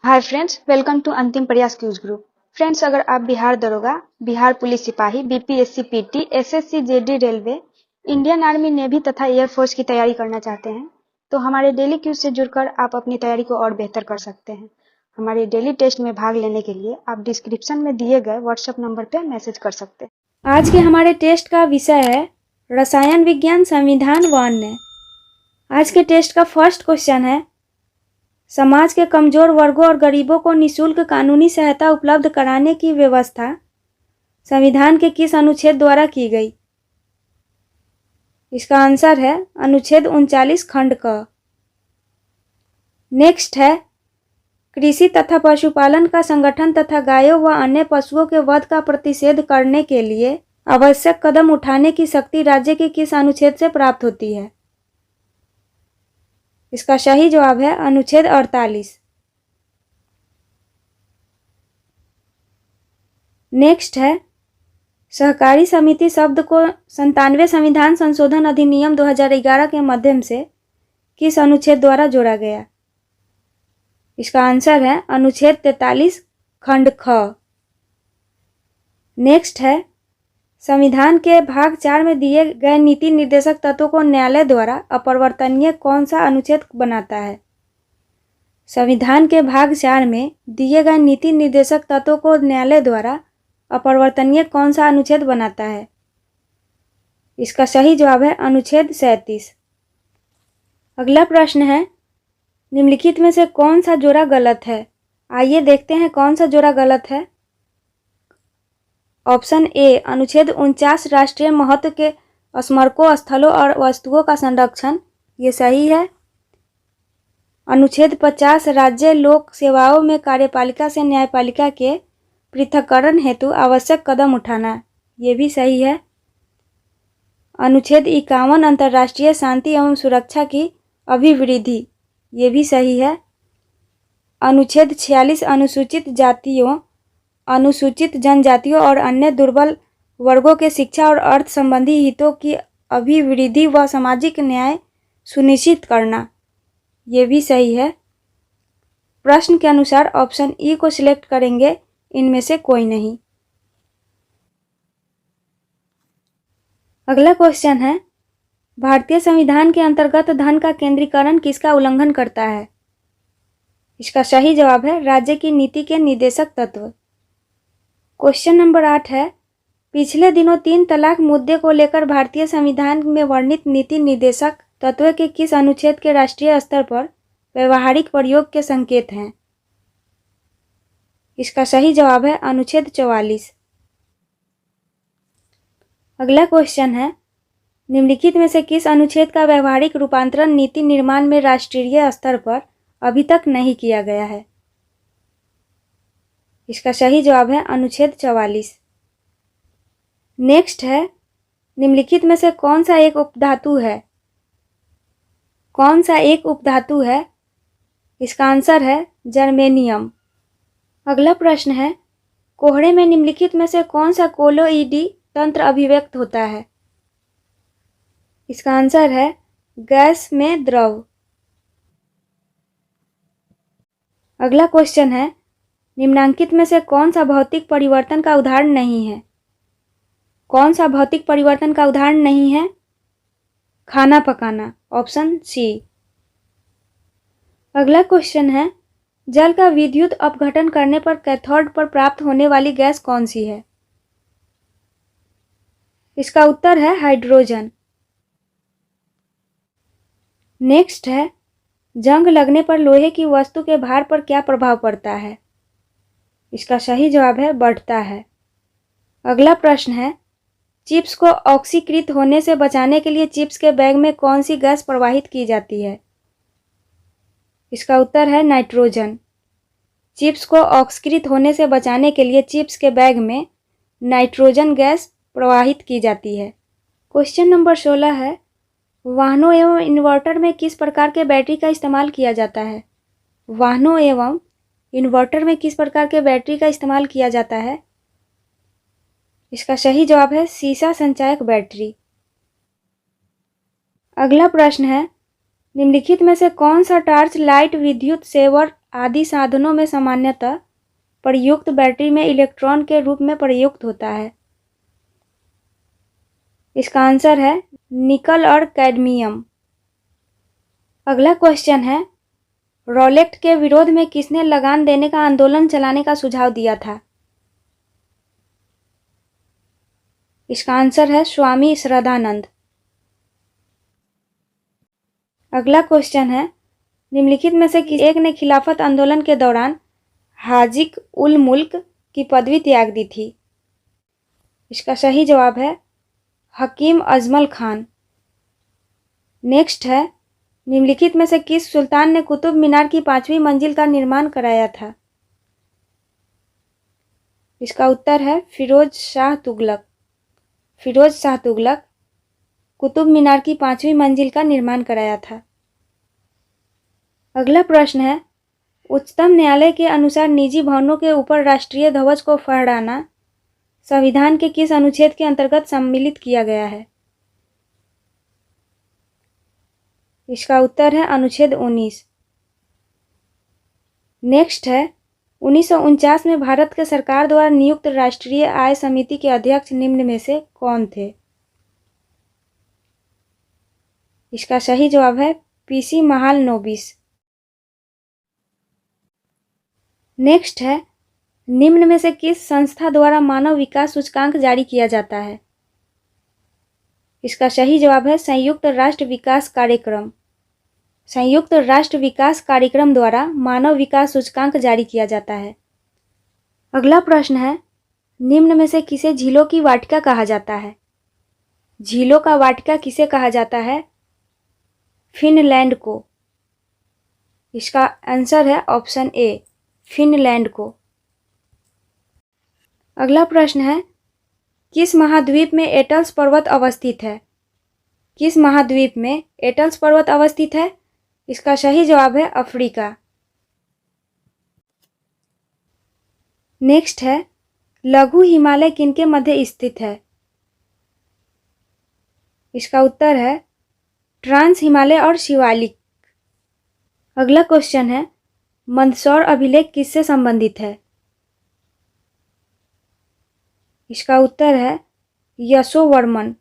Hi friends, welcome to अंतिम प्रयास cues group. Friends, अगर आप बिहार दरोगा, बिहार पुलिस सिपाही, BPSC PT, SSC JD railway, Indian army navy तथा एयरफोर्स की तैयारी करना चाहते हैं तो हमारे डेली क्यूज से जुड़कर आप अपनी तैयारी को और बेहतर कर सकते हैं। हमारे डेली टेस्ट में भाग लेने के लिए आप डिस्क्रिप्शन में दिए गए व्हाट्सएप नंबर पर मैसेज कर सकते हैं। आज के हमारे टेस्ट का विषय है रसायन विज्ञान संविधान व अन्य। आज के टेस्ट का फर्स्ट क्वेश्चन है, समाज के कमजोर वर्गों और गरीबों को निःशुल्क कानूनी सहायता उपलब्ध कराने की व्यवस्था संविधान के किस अनुच्छेद द्वारा की गई? इसका आंसर है अनुच्छेद 39 खंड क। नेक्स्ट है, कृषि तथा पशुपालन का संगठन तथा गायों व अन्य पशुओं के वध का प्रतिषेध करने के लिए आवश्यक कदम उठाने की शक्ति राज्य के किस अनुच्छेद से प्राप्त होती है? इसका सही जवाब है अनुच्छेद 48। नेक्स्ट है, सहकारी समिति शब्द को 97वें संविधान संशोधन अधिनियम 2011 के माध्यम से किस अनुच्छेद द्वारा जोड़ा गया? इसका आंसर है अनुच्छेद 43 खंड ख। नेक्स्ट है, संविधान के भाग 4 में दिए गए नीति निर्देशक तत्वों को न्यायालय द्वारा अपरिवर्तनीय कौन सा अनुच्छेद बनाता है? संविधान के भाग 4 में दिए गए नीति निर्देशक तत्वों को न्यायालय द्वारा अपरिवर्तनीय कौन सा अनुच्छेद बनाता है? इसका सही जवाब है अनुच्छेद 37। अगला प्रश्न है, निम्नलिखित में से कौन सा जोड़ा गलत है? आइए देखते हैं कौन सा जोड़ा गलत है। ऑप्शन ए, अनुच्छेद 49 राष्ट्रीय महत्व के स्मारकों, स्थलों और वस्तुओं का संरक्षण, ये सही है। अनुच्छेद 50 राज्य लोक सेवाओं में कार्यपालिका से न्यायपालिका के पृथक्करण हेतु आवश्यक कदम उठाना, ये भी सही है। अनुच्छेद 51 अंतर्राष्ट्रीय शांति एवं सुरक्षा की अभिवृद्धि, ये भी सही है। अनुच्छेद 46 अनुसूचित जातियों, अनुसूचित जनजातियों और अन्य दुर्बल वर्गों के शिक्षा और अर्थ संबंधी हितों की अभिवृद्धि व सामाजिक न्याय सुनिश्चित करना, ये भी सही है। प्रश्न के अनुसार ऑप्शन ई को सिलेक्ट करेंगे, इनमें से कोई नहीं। अगला क्वेश्चन है, भारतीय संविधान के अंतर्गत धन का केंद्रीकरण किसका उल्लंघन करता है? इसका सही जवाब है राज्य की नीति के निर्देशक तत्व। क्वेश्चन नंबर 8 है, पिछले दिनों 3 तलाक मुद्दे को लेकर भारतीय संविधान में वर्णित नीति निर्देशक तत्व के किस अनुच्छेद के राष्ट्रीय स्तर पर व्यवहारिक प्रयोग के संकेत हैं? इसका सही जवाब है अनुच्छेद 44। अगला क्वेश्चन है, निम्नलिखित में से किस अनुच्छेद का व्यवहारिक रूपांतरण नीति निर्माण में राष्ट्रीय स्तर पर अभी तक नहीं किया गया है? इसका सही जवाब है अनुच्छेद 44। नेक्स्ट है, निम्नलिखित में से कौन सा एक उपधातु है? कौन सा एक उपधातु है? इसका आंसर है जर्मेनियम। अगला प्रश्न है, कोहरे में निम्नलिखित में से कौन सा कोलोइडी तंत्र अभिव्यक्त होता है? इसका आंसर है गैस में द्रव। अगला क्वेश्चन है, निम्नांकित में से कौन सा भौतिक परिवर्तन का उदाहरण नहीं है? कौन सा भौतिक परिवर्तन का उदाहरण नहीं है? खाना पकाना, ऑप्शन सी। अगला क्वेश्चन है, जल का विद्युत अपघटन करने पर कैथोड पर प्राप्त होने वाली गैस कौन सी है? इसका उत्तर है हाइड्रोजन। नेक्स्ट है, जंग लगने पर लोहे की वस्तु के भार पर क्या प्रभाव पड़ता है? इसका सही जवाब है बढ़ता है। अगला प्रश्न है, चिप्स को ऑक्सीकृत होने से बचाने के लिए चिप्स के बैग में कौन सी गैस प्रवाहित की जाती है? इसका उत्तर है नाइट्रोजन। चिप्स को ऑक्सीकृत होने से बचाने के लिए चिप्स के बैग में नाइट्रोजन गैस प्रवाहित की जाती है। क्वेश्चन नंबर 16 है, वाहनों एवं इन्वर्टर में किस प्रकार के बैटरी का इस्तेमाल किया जाता है? वाहनों एवं इन्वर्टर में किस प्रकार के बैटरी का इस्तेमाल किया जाता है? इसका सही जवाब है सीसा संचायक बैटरी। अगला प्रश्न है, निम्नलिखित में से कौन सा टॉर्च लाइट विद्युत सेवर आदि साधनों में सामान्यतः प्रयुक्त बैटरी में इलेक्ट्रॉन के रूप में प्रयुक्त होता है? इसका आंसर है निकल और कैडमियम। अगला क्वेश्चन है, रॉलेट के विरोध में किसने लगान देने का आंदोलन चलाने का सुझाव दिया था? इसका आंसर है स्वामी श्रद्धानंद। अगला क्वेश्चन है, निम्नलिखित में से किस एक ने खिलाफत आंदोलन के दौरान हाजिक उल मुल्क की पदवी त्याग दी थी? इसका सही जवाब है हकीम अजमल खान। नेक्स्ट है, निम्नलिखित में से किस सुल्तान ने कुतुब मीनार की 5वीं मंजिल का निर्माण कराया था? इसका उत्तर है फिरोज शाह तुगलक। फिरोज शाह तुगलक कुतुब मीनार की 5वीं मंजिल का निर्माण कराया था। अगला प्रश्न है, उच्चतम न्यायालय के अनुसार निजी भवनों के ऊपर राष्ट्रीय ध्वज को फहराना संविधान के किस अनुच्छेद के अंतर्गत सम्मिलित किया गया है? इसका उत्तर है अनुच्छेद 19। नेक्स्ट है, 1949 में भारत के सरकार द्वारा नियुक्त राष्ट्रीय आय समिति के अध्यक्ष निम्न में से कौन थे? इसका सही जवाब है पीसी महालनोबिस। नेक्स्ट है, निम्न में से किस संस्था द्वारा मानव विकास सूचकांक जारी किया जाता है? इसका सही जवाब है संयुक्त राष्ट्र विकास कार्यक्रम। संयुक्त राष्ट्र विकास कार्यक्रम द्वारा मानव विकास सूचकांक जारी किया जाता है। अगला प्रश्न है, निम्न में से किसे झीलों की वाटिका कहा जाता है? झीलों का वाटिका किसे कहा जाता है? फिनलैंड को। इसका आंसर है ऑप्शन ए, फिनलैंड को। अगला प्रश्न है, किस महाद्वीप में एटल्स पर्वत अवस्थित है? किस महाद्वीप में एटल्स पर्वत अवस्थित है? इसका सही जवाब है अफ्रीका। नेक्स्ट है, लघु हिमालय किनके मध्य स्थित है? इसका उत्तर है ट्रांस हिमालय और शिवालिक। अगला क्वेश्चन है, मंदसौर अभिलेख किससे संबंधित है? इसका उत्तर है यशोवर्मन।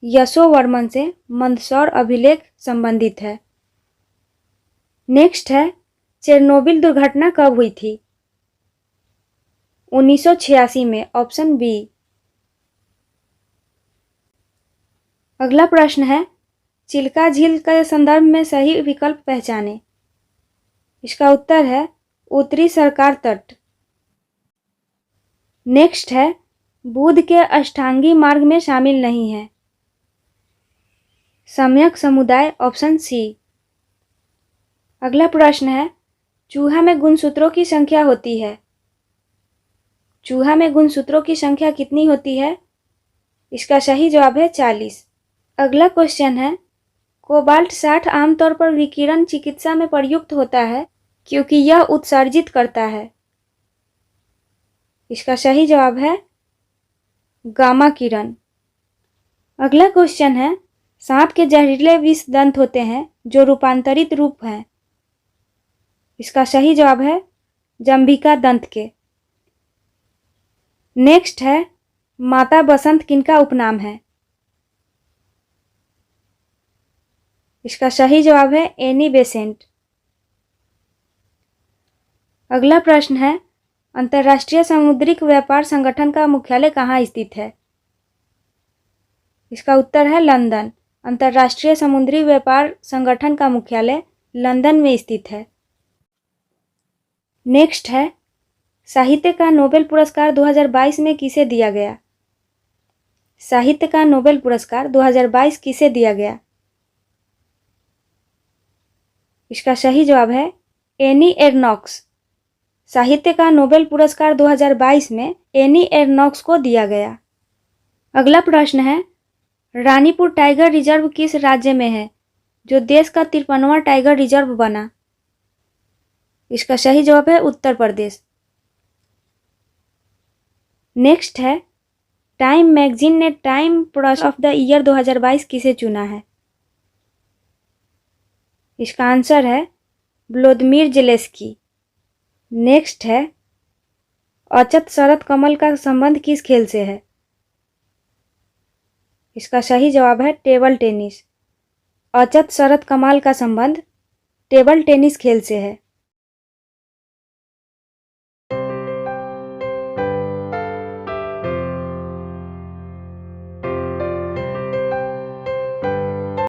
यशोवर्मन से मंदसौर अभिलेख संबंधित है। नेक्स्ट है, चेरनोबिल दुर्घटना कब हुई थी? 1986 में, ऑप्शन बी। अगला प्रश्न है, चिल्का झील के संदर्भ में सही विकल्प पहचाने। इसका उत्तर है उत्तरी सरकार तट। नेक्स्ट है, बुध के अष्टांगी मार्ग में शामिल नहीं है। सम्यक समुदाय, ऑप्शन सी। अगला प्रश्न है, चूहा में गुणसूत्रों की संख्या होती है। चूहा में गुणसूत्रों की संख्या कितनी होती है? इसका सही जवाब है 40। अगला क्वेश्चन है, कोबाल्ट 60 आमतौर पर विकिरण चिकित्सा में प्रयुक्त होता है क्योंकि यह उत्सर्जित करता है। इसका सही जवाब है गामा किरण। अगला क्वेश्चन है, सांप के जहरीले विष दंत होते हैं जो रूपांतरित रूप हैं। इसका सही जवाब है जंभिका दंत के। नेक्स्ट है, माता बसंत किनका उपनाम है? इसका सही जवाब है एनी बेसेंट। अगला प्रश्न है, अंतर्राष्ट्रीय समुद्रिक व्यापार संगठन का मुख्यालय कहाँ स्थित है? इसका उत्तर है लंदन। अंतर्राष्ट्रीय समुद्री व्यापार संगठन का मुख्यालय लंदन में स्थित है। नेक्स्ट है, साहित्य का नोबेल पुरस्कार 2022 में किसे दिया गया? साहित्य का नोबेल पुरस्कार 2022 किसे दिया गया? इसका सही जवाब है एनी एर्नॉक्स। साहित्य का नोबेल पुरस्कार 2022 में एनी एर्नॉक्स को दिया गया। अगला प्रश्न है, रानीपुर टाइगर रिजर्व किस राज्य में है जो देश का 53वां टाइगर रिजर्व बना? इसका सही जवाब है उत्तर प्रदेश। नेक्स्ट है, टाइम मैगजीन ने time product of the year 2022 किसे चुना है? इसका आंसर है व्लादिमीर जेलेस्की। नेक्स्ट है अचत शरत कमल का संबंध किस खेल से है? इसका सही जवाब है टेबल टेनिस। अचत शरत कमल का संबंध टेबल टेनिस खेल से है।